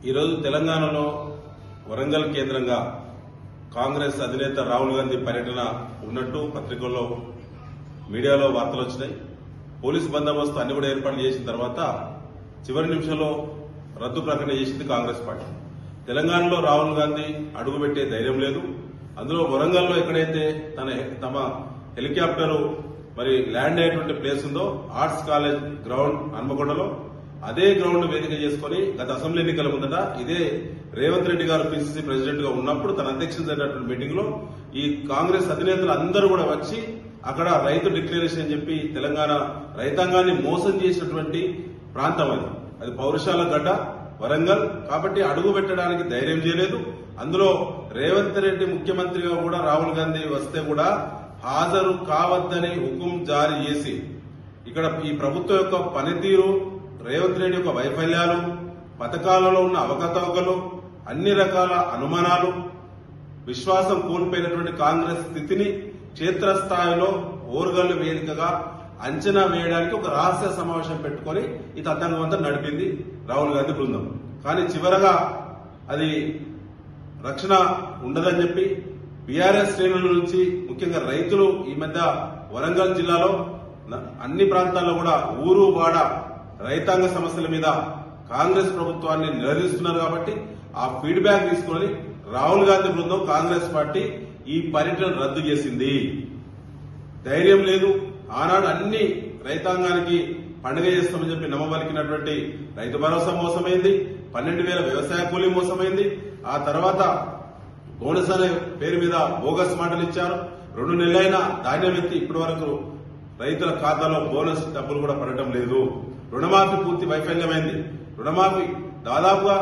ఈరోజు తెలంగాణలో వరంగల్ కేంద్రంగా కాంగ్రెస్ అధినేత రాహుల్ గాంధీ పర్యటన ఉన్నట్టు పత్రికల్లో మీడియాలో వార్తలు వచ్చినాయి. పోలీసు బందోబస్తు అన్ని కూడా ఏర్పాట్లు చేసిన తర్వాత చివరి నిమిషంలో రద్దు ప్రకటన చేసింది కాంగ్రెస్ పార్టీ. తెలంగాణలో రాహుల్ గాంధీ అడుగుపెట్టే ధైర్యం లేదు. అందులో వరంగల్లో ఎక్కడైతే తమ హెలికాప్టర్ మరి ల్యాండ్ అయ్యేటువంటి ప్లేస్ ఉందో ఆర్ట్స్ కాలేజ్ గ్రౌండ్ హన్మకొండలో అదే గ్రౌండ్ వేదిక చేసుకుని గత అసెంబ్లీ ఎన్నికల ముందట ఇదే రేవంత్ రెడ్డి గారు పిసిసి ప్రెసిడెంట్ గా ఉన్నప్పుడు తన అధ్యక్షత జరిగినటువంటి మీటింగ్ లో ఈ కాంగ్రెస్ అధినేతలు అందరూ కూడా వచ్చి అక్కడ రైతు డిక్లరేషన్ అని చెప్పి తెలంగాణ రైతాంగాన్ని మోసం చేసినటువంటి ప్రాంతం అది పౌరుషాల గడ్డ వరంగల్. కాబట్టి అడుగు పెట్టడానికి ధైర్యం చేయలేదు. అందులో రేవంత్ రెడ్డి ముఖ్యమంత్రిగా కూడా రాహుల్ గాంధీ వస్తే కూడా హాజరు కావద్దని హుకుం జారీ చేసి ఇక్కడ ఈ ప్రభుత్వం యొక్క పనితీరు, రేవంత్ రెడ్డి యొక్క వైఫల్యాలు, పథకాలలో ఉన్న అవకతవకలు, అన్ని రకాల అనుమానాలు, విశ్వాసం కోల్పోయినటువంటి కాంగ్రెస్ స్థితిని క్షేత్రస్థాయిలో ఓర్గల్లు వేదికగా అంచనా వేయడానికి ఒక రహస్య సమావేశం పెట్టుకుని ఈ తతంగం అంతా నడిపింది రాహుల్ గాంధీ బృందం. కానీ చివరగా అది రక్షణ ఉండదని చెప్పి బీఆర్ఎస్ శ్రేణుల నుంచి ముఖ్యంగా రైతులు ఈ మధ్య వరంగల్ జిల్లాలో అన్ని ప్రాంతాల్లో కూడా ఊరు వాడ రైతాంగ సమస్యల మీద కాంగ్రెస్ ప్రభుత్వాన్ని నిలదీస్తున్నారు. కాబట్టి ఆ ఫీడ్బ్యాక్ తీసుకుని రాహుల్ గాంధీ బృందం కాంగ్రెస్ పార్టీ ఈ పర్యటన రద్దు చేసింది. ధైర్యం లేదు. ఆనాడు అన్ని రైతాంగానికి పండుగ చేస్తామని చెప్పి నమ్మబలికినటువంటి రైతు భరోసా మోసమైంది, 12,000 వ్యవసాయ కూలీ మోసమైంది. ఆ తర్వాత బోనస్ అనే పేరు మీద బోగస్ మాటలు ఇచ్చారు. 2 నెలలైనా ధాన్యం ఎత్తి ఇప్పటి వరకు రైతుల ఖాతాలో బోనస్ డబ్బులు కూడా పడటం లేదు. రుణమాఫీ పూర్తి వైఫల్యమైంది. రుణమాఫీ దాదాపుగా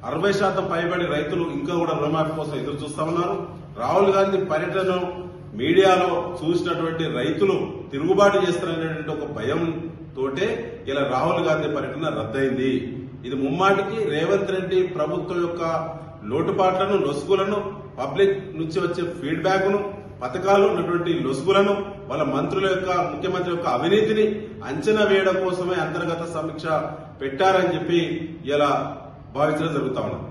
60% పైబడి రైతులు ఇంకా కూడా రుణమాఫీ కోసం ఎదురు చూస్తా ఉన్నారు. రాహుల్ గాంధీ పర్యటన మీడియాలో చూసినటువంటి రైతులు తిరుగుబాటు చేస్తారనేటువంటి ఒక భయం తోటే ఇలా రాహుల్ గాంధీ పర్యటన రద్దయింది. ఇది ముమ్మాటికి రేవంత్ రెడ్డి ప్రభుత్వం యొక్క లోటుపాట్లను, లొసుగులను, పబ్లిక్ నుంచి వచ్చే ఫీడ్బ్యాక్ ను, పథకాలు ఉన్నటువంటి లొసుగులను, వాళ్ళ మంత్రుల యొక్క, ముఖ్యమంత్రి యొక్క అవినీతిని అంచనా వేయడం కోసమే అంతర్గత సమీక్ష పెట్టారని చెప్పి ఇలా భావించడం జరుగుతా ఉన్నది.